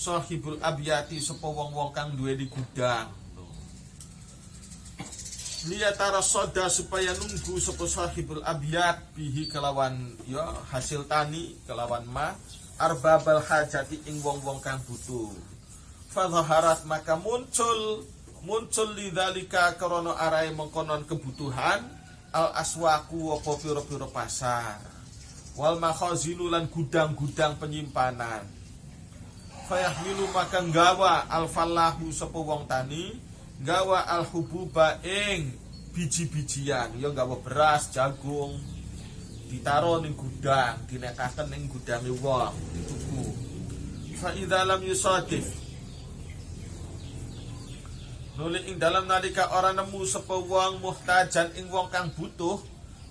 sahibul abyati sapa wong-wong kang duwe di gudang. Liyatara soda supaya nunggu sapa sahibul abyat bihi kelawan ya hasil tani kelawan ma arbabal hajati ing wong-wong kang butuh. Fadhaharat maka muncul lidzalika krana arahe mengkonon kebutuhan al aswaku apa pira-pira pasar wal makhazinu lan gudang-gudang penyimpanan. Fayahmilu maka nggawa al fallahu sapa wong tani nggawa al hububa ing biji-bijian ya nggawa beras jagung ditaro ning gudang dinekaken ning gudange wong dituku. Fa idza lam yusadif nuli ing dalam nalika ora nemu sapa wong muhtajan ing wong kang butuh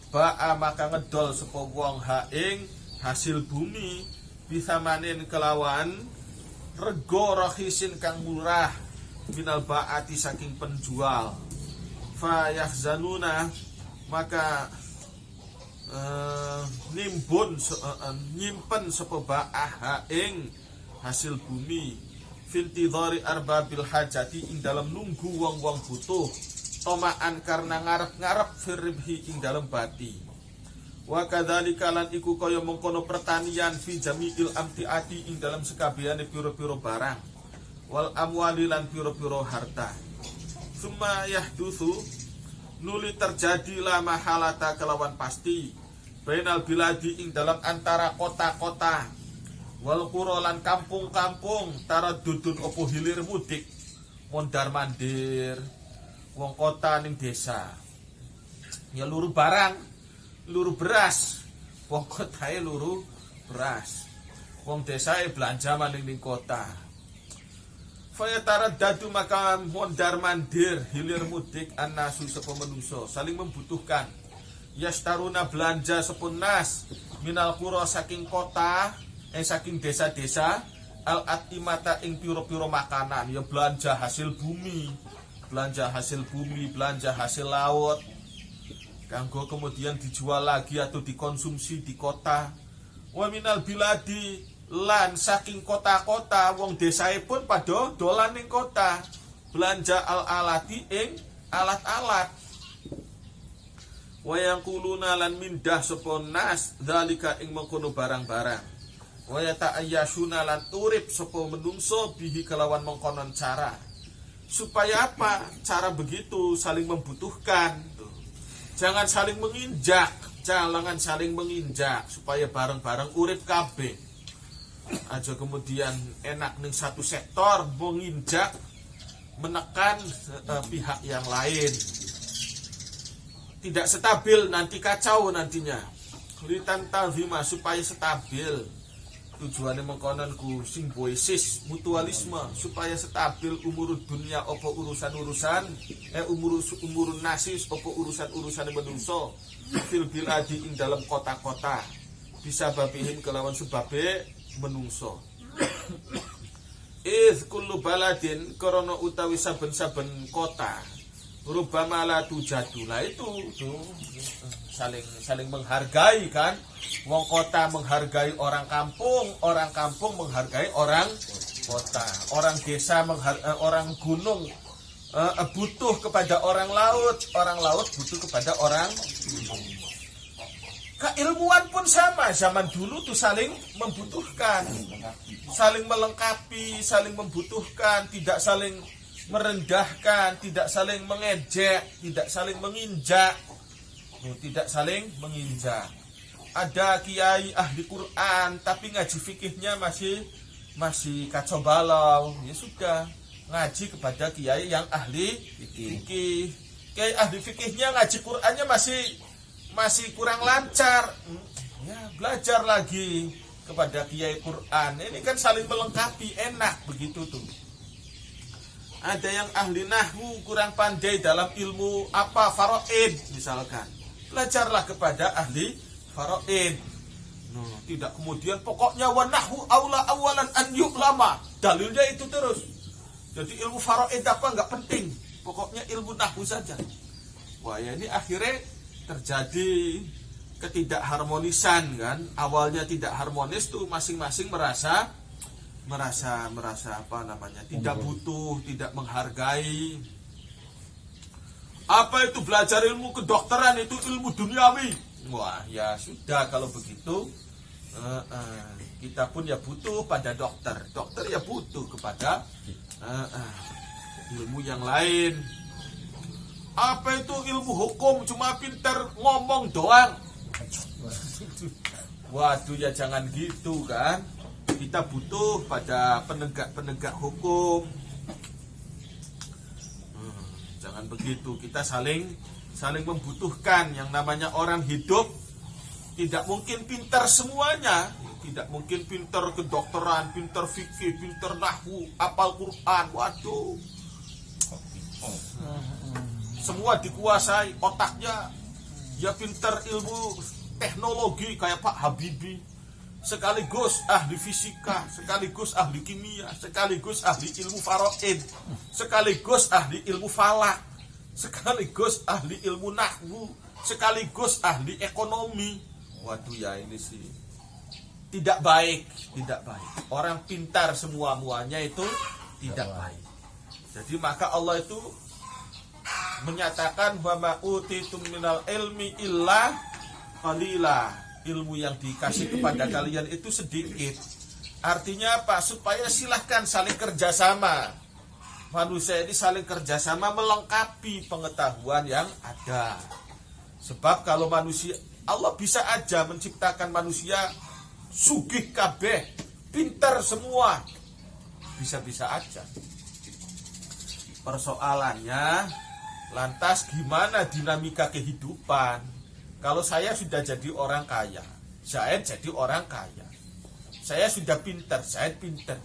ba'a maka ngedol sapa wong ha ing hasil bumi bisa manen kelawan rego rahisin kang murah minal ba'ati saking penjual. Fa yahzanuna maka nyimpen sapa ba'ah ha ing hasil bumi fintidhari arbabil hajati ing dalam nunggu wong-wong butuh tomaan karena ngarep-ngarep firibhi ing dalam bati. Wa kadzalika lan iku kaya mengkono pertanian fi jami'il amtiati ing dalam sekabehane pira-pira barang wal amwali lan pira-pira harta. Summa yahdutsu nuli terjadilah mahalata kelawan pasti bainal biladi ing dalam antara kota-kota wal qura lan kampung-kampung taradudun opo hilir mudik mondar mandir wong kota ning desa ya luru barang luru beras wong kotae luru beras wong desae belanja maning ning kota. Faya taraddadu maka mondar mandir hilir mudik annasu sapa manungsa saling membutuhkan yastaruna belanja sapa nas minal qura saking kota saking desa-desa al-atimata ing piro-piro makanan ya belanja hasil bumi, belanja hasil laut kanggo kemudian dijual lagi atau dikonsumsi di kota. Wa minal biladi lan saking kota-kota wong desae pun padha dolan ning kota belanja al-alati ing alat-alat. Wa yaquluna lan mindah sapa nas zalika ing mengkono barang-barang. Wa yata'ayyashuna lan urip sapa menungso bihi kelawan mengkonon cara. Supaya apa? Cara begitu saling membutuhkan. Jangan saling menginjak supaya bareng-bareng urip kabeh. Aja kemudian enak ning satu sektor menginjak menekan pihak yang lain. Tidak stabil nanti kacau nantinya. Litan tazima supaya stabil. Tujuannya mengkonon ku simbiosis mutualisme supaya stabil umur dunia opo urusan-urusan umurun nasis opo urusan-urusan menungso fil biladi ing dalam kota-kota bisa babihim kelawan sebabe menungso. Iz kullu baladin korona utawi saben-saben kota rubama la tujadu. Lah itu tuh saling menghargai kan. Wong kota menghargai orang kampung menghargai orang kota, orang desa orang gunung butuh kepada orang laut butuh kepada orang gunung. Keilmuan pun sama, zaman dulu tuh saling membutuhkan, saling melengkapi, saling membutuhkan, tidak saling merendahkan, tidak saling mengejek, tidak saling menginjak, Ada kiai ahli Quran tapi ngaji fikihnya masih kacau balau. Ya sudah, ngaji kepada kiai yang ahli fikih. Kiai ahli fikihnya ngaji Qurannya masih kurang lancar. Ya, belajar lagi kepada kiai Quran. Ini kan saling melengkapi, enak begitu tuh. Ada yang ahli nahwu kurang pandai dalam ilmu faraid misalkan. Belajarlah kepada ahli faraid. Tidak kemudian pokoknya wanahu awalan an yu'lama. Dalilnya itu terus. Jadi ilmu faraid enggak penting. Pokoknya ilmu nahwu saja. Wah, ya ini akhirnya terjadi ketidakharmonisan kan. Awalnya tidak harmonis tuh masing-masing merasa merasa apa namanya, tidak butuh, tidak menghargai. Apa itu belajar ilmu kedokteran, itu ilmu duniawi. Wah, ya sudah kalau begitu, kita pun ya butuh pada dokter. Dokter ya butuh kepada ilmu yang lain. Apa itu ilmu hukum, cuma pintar ngomong doang. Waduh, ya jangan gitu kan. Kita butuh pada penegak-penegak hukum. Jangan begitu, kita saling membutuhkan. Yang namanya orang hidup tidak mungkin pintar semuanya. Tidak mungkin pintar kedokteran, pintar fikih, pintar nahwu, hafal Quran. Waduh, semua dikuasai otaknya. Ya pintar ilmu teknologi kayak Pak Habibie, sekaligus ahli fisika, sekaligus ahli kimia, sekaligus ahli ilmu faraid, sekaligus ahli ilmu falak, sekaligus ahli ilmu nahwu, sekaligus ahli ekonomi. Waduh, ya ini sih tidak baik. Orang pintar semua-muanya itu tidak baik. Jadi maka Allah itu menyatakan wa ma utitum minal ilmi illa qalila. Ilmu yang dikasih kepada kalian itu sedikit. Artinya apa? Supaya silahkan saling kerjasama. Manusia ini saling kerjasama melengkapi pengetahuan yang ada. Sebab kalau manusia, Allah bisa aja menciptakan manusia sugih kabeh, pintar semua, bisa-bisa aja. Persoalannya, lantas gimana dinamika kehidupan? Kalau saya sudah jadi orang kaya, saya jadi orang kaya. Saya sudah pintar, saya pintar.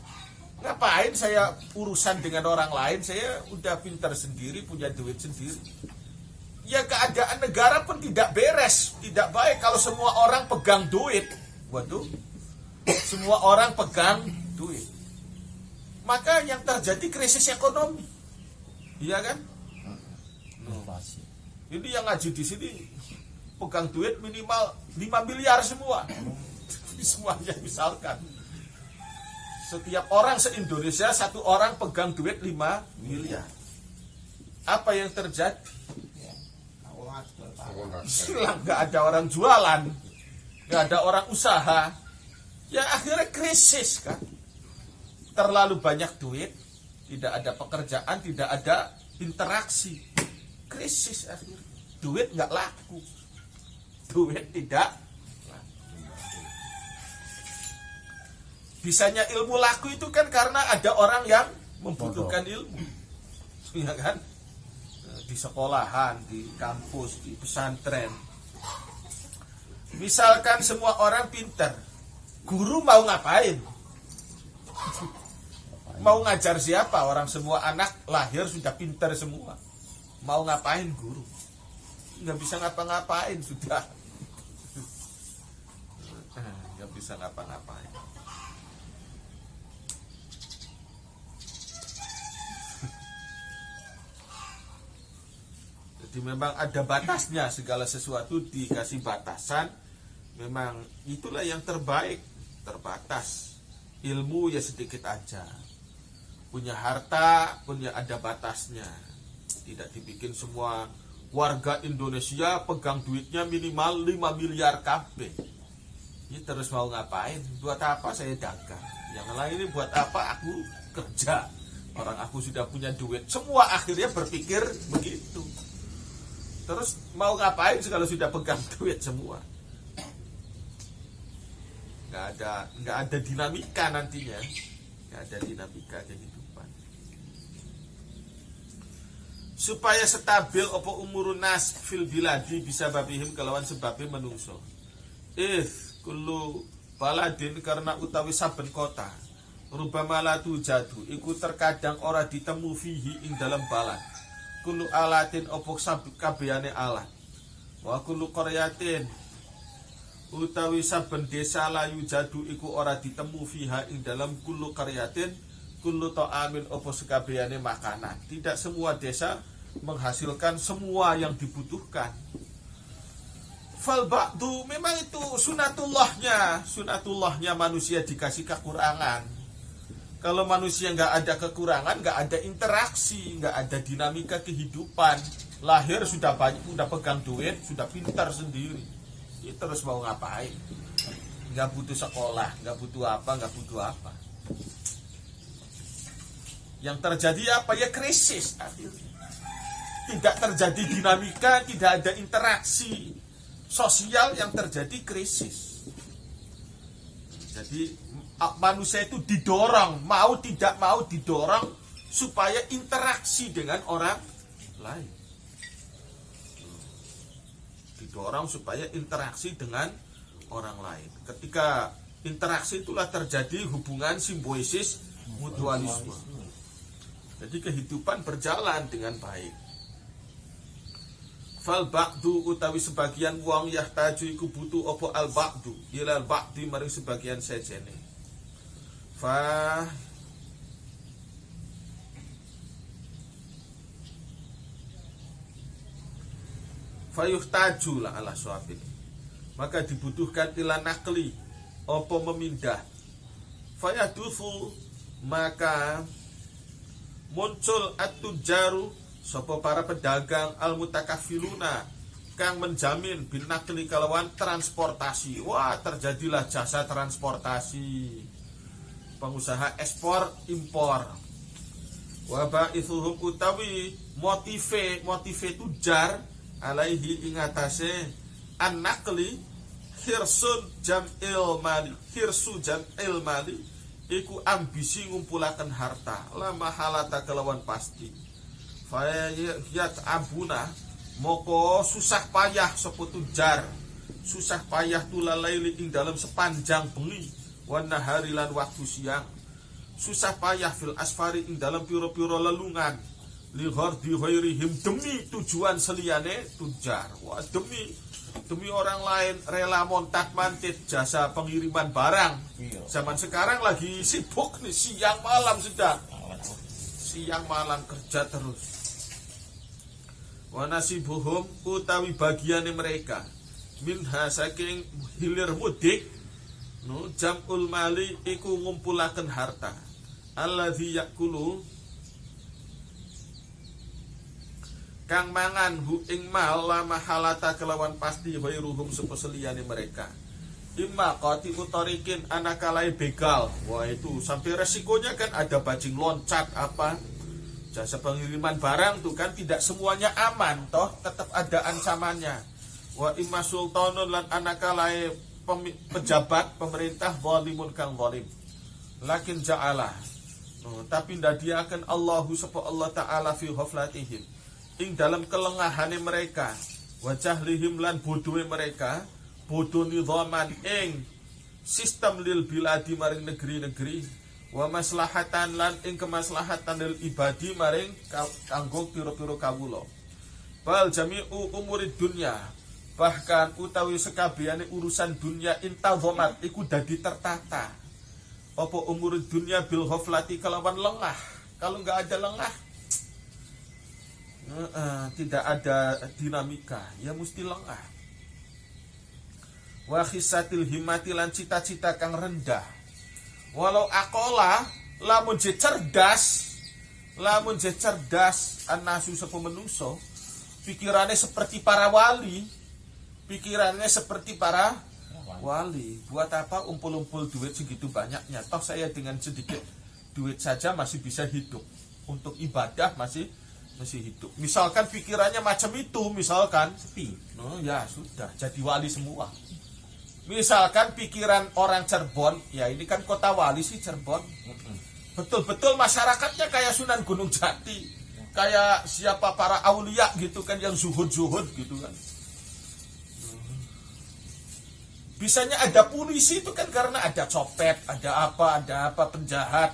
Ngapain saya urusan dengan orang lain? Saya udah pintar sendiri, punya duit sendiri. Ya keadaan negara pun tidak beres, tidak baik kalau semua orang pegang duit. Waduh, semua orang pegang duit. Maka yang terjadi krisis ekonomi. Iya kan? Ini yang ngaji di sini pegang duit minimal 5 miliar semua. Semuanya misalkan. Setiap orang se-Indonesia, satu orang pegang duit 5 miliar. Apa yang terjadi? Silang, gak ada orang jualan, gak ada orang usaha. Ya akhirnya krisis kan. Terlalu banyak duit, tidak ada pekerjaan, tidak ada interaksi. Krisis akhirnya. Duit gak laku. Duit tidak laku. Bisanya ilmu laku itu kan karena ada orang yang membutuhkan ilmu. Ya kan? Di sekolahan, di kampus, di pesantren. Misalkan semua orang pintar, guru mau ngapain? Mau ngajar siapa? Orang semua anak lahir sudah pintar semua. Mau ngapain guru? Nggak bisa ngapa-ngapain sudah. Nggak bisa ngapa-ngapain. Jadi memang ada batasnya, segala sesuatu dikasih batasan. Memang itulah yang terbaik, terbatas. Ilmu ya sedikit aja. Punya harta pun ya ada batasnya. Tidak dibikin semua warga Indonesia pegang duitnya minimal 5 miliar KB. Ini terus mau ngapain? Buat apa saya dagang? Yang lain ini buat apa aku kerja? Orang aku sudah punya duit. Semua akhirnya berpikir begitu. Terus mau ngapain kalau sudah pegang duit semua? Nggak ada dinamika nantinya. Nggak ada dinamika kehidupan. Supaya stabil opo umurun nas fil biladi bisa babihim kelawan sebabnya menungso. Kullu baladin karena utawi saben kota. Rubama la tujadu iku terkadang ora ditemu fihi ing dalam balad. Kullu alatin opok sabik kabehane alat. Wa kullu qaryatin utawi saben desa layu jadu iku ora ditemu fiha ing dalam kullu qaryatin kullu ta'amin opok sekabehane makanan. Tidak semua desa menghasilkan semua yang dibutuhkan. Fal ba'du memang itu sunatullahnya manusia dikasih kekurangan. Kalau manusia nggak ada kekurangan, nggak ada interaksi, nggak ada dinamika kehidupan, lahir sudah banyak, sudah pegang duit, sudah pintar sendiri, ya terus mau ngapain? Nggak butuh sekolah, nggak butuh apa, nggak butuh apa. Yang terjadi apa? Ya krisis akhirnya. Tidak terjadi dinamika, tidak ada interaksi sosial, yang terjadi krisis. Jadi manusia itu didorong, mau tidak mau didorong supaya interaksi dengan orang lain. Didorong supaya interaksi dengan orang lain. Ketika interaksi itulah terjadi hubungan simbiosis mutualisme. Jadi kehidupan berjalan dengan baik. Fal ba'du utawi sebagian wong yahtaju iku butuh apa al ba'du ilal ba'di maring sebagian sejene. Fa fayuhtaju lah ala suafin, maka dibutuhkan ila nakli apa memindah. Fayadufu, maka muncul at-tujaru sapa para pedagang al-mutakafiluna kang menjamin bin nakli kalawan transportasi. Wah, terjadilah jasa transportasi, pengusaha ekspor impor. Wa ba'ithuhum utawi motive tujar alaihi ingatase an-nakli hirsu jam'il mali iku ambisi ngumpulaken harta lama halata kelawan pasti. Fayat abuna moko susah payah sapa tujar, susah payah tulalaili ing dalam sepanjang bengi wan nahari lan waktu siang, susah payah fil asfari ing dalam piro-piro lelungan li ghardi ghairihim demi tujuan seliyane tujar. Wah, demi orang lain rela montat-mantit jasa pengiriman barang. Zaman sekarang lagi sibuk nih, siang malam sudah, siang malam kerja terus. Wa nasibuhum utawi bagiane mereka minha saking hilir mudik jam'ul mali iku ngumpulaken harta alladzi yakulu kang mangan hu ing mal la mahalata kelawan pasti ghairuhum sepeseliyane mereka. Imma qati utarikin anakalai begal. Wah, itu sampai resikonya kan ada bajing loncat apa. Jasa pengiriman barang tuh kan tidak semuanya aman, toh tetap ada ancamannya. Wa imma sultanun lan anakalai pejabat pemerintah zalimun kang zalim. Lakin ja'ala. Tapi ndadiaken Allahu sapa Allah taala fi ghaflatihim. Ing dalam kelengahane mereka, wa jahlihim lan bodohe mereka, bodoh nidhaman ing sistem lil biladi maring negeri-negeri. Wa maslahatan lan ing kemaslahatan lil ibadi maring kanggo pira-pira kawula. Bal jami'u umurid dunya, bahkan utawi sekabehane urusan dunia intadhamat iku dadi tertata. Apa umurid dunya bil ghaflati kalawan lengah. Kalau enggak ada lengah, tidak ada dinamika, ya mesti lengah. Wa khisatil himmati lan cita-cita kang rendah. Walau akola lamun je cerdas anasu sapa menungso, pikirannya seperti para wali, wali. Buat apa umpul-umpul duit segitu banyaknya? Toh saya dengan sedikit duit saja masih bisa hidup, untuk ibadah masih hidup. Misalkan pikirannya macam itu, misalkan ya sudah jadi wali semua. Misalkan pikiran orang Cirebon, ya ini kan kota wali sih Cirebon. Betul-betul masyarakatnya kayak Sunan Gunung Jati, kayak siapa para aulia gitu kan, yang zuhud gitu kan. Bisanya ada polisi itu kan karena ada copet, ada apa penjahat.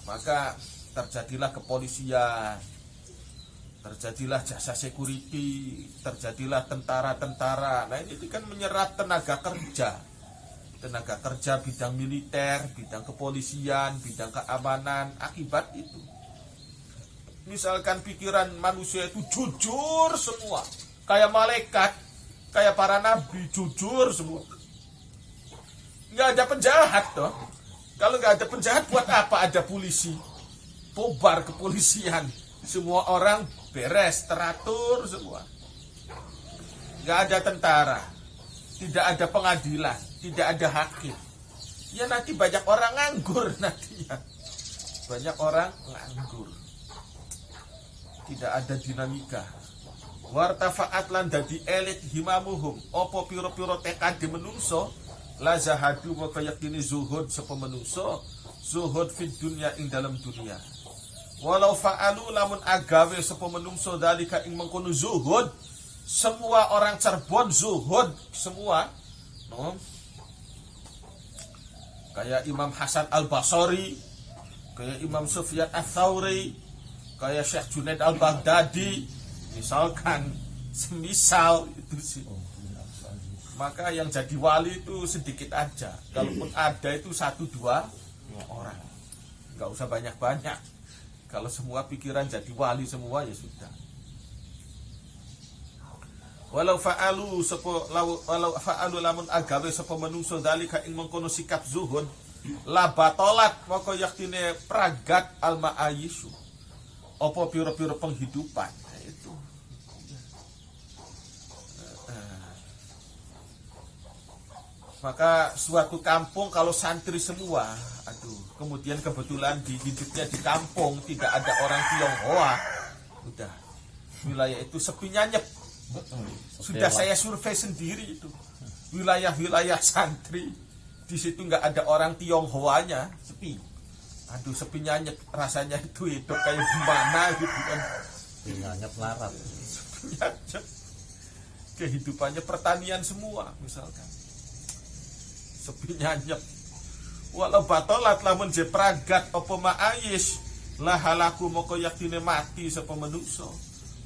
Maka terjadilah kepolisian, terjadilah jasa security, terjadilah tentara-tentara. Nah ini kan menyerap tenaga kerja bidang militer, bidang kepolisian, bidang keamanan. Akibat itu, misalkan pikiran manusia itu jujur semua, kayak malaikat, kayak para nabi, jujur semua, nggak ada penjahat toh. Kalau nggak ada penjahat, buat apa ada polisi? Bubar kepolisian. Semua orang beres, teratur semua. Nggak ada tentara, tidak ada pengadilan, tidak ada hakim. Ya nanti banyak orang nganggur nantinya. Banyak orang nganggur. Tidak ada dinamika. Wartafa'at lan dadi elit himamuhum. Opo piro-piro tekade menungso. La zahadu wa kayakini zuhud sapa menungso. Zuhud fid dunya ing dalam dunia. Walau fa'alu lamun agawe sapa menungso dalika ing mengkono zuhud. Semua orang Cirebon zuhud semua. No? Kayak Imam Hasan Al-Basri, kayak Imam Sufyan Ats-Tsauri, kayak Syekh Junaid Al-Baghdadi, misalkan, semisal itu sih. Maka yang jadi wali itu sedikit aja. Kalaupun ada itu 1-2 orang. Nggak usah banyak-banyak. Kalau semua pikiran jadi wali semua ya sudah. Walau fa'alu lamun agawe sapa manungsa dalika ing mengkono sikap zuhud la batolat maka yaktine pragat al ma'ayishu. Apa pira-pira penghidupan. Nah, itu. Maka suatu kampung kalau santri semua, kemudian kebetulan di hidupnya di kampung tidak ada orang Tionghoa, udah wilayah itu sepinya nyep. Sudah saya survei sendiri itu wilayah-wilayah santri di situ nggak ada orang Tionghoanya, sepi. Sepinya nyep, rasanya itu hidup kayak gimana gitu kan. Sepinya nyep larat. Sepinya nyep. Kehidupannya pertanian semua misalkan. Sepinya nyep. Walau batolat lamun je pragat apa ma'ayis lah halaku moko yaktine mati sapa manungsa.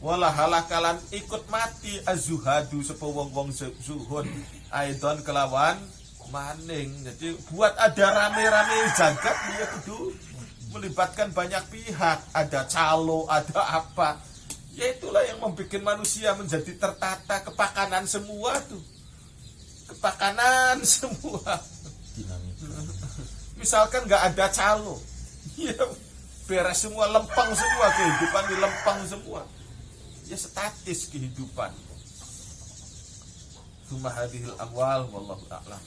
Wala halakalan ikut mati azuhadu sapa wong-wong zuhud aidon kelawan maning. Jadi buat ada rame-rame jagat dia kudu melibatkan banyak pihak, ada calo, ada apa. Ya itulah yang membuat manusia menjadi tertata, kepakanan semua tuh. Kepakanan semua. Misalkan nggak ada calo, ya beres semua, lempeng semua, kehidupan di lempeng semua. Ya statis kehidupan. Summa hadhil amwal wallahu a'lam.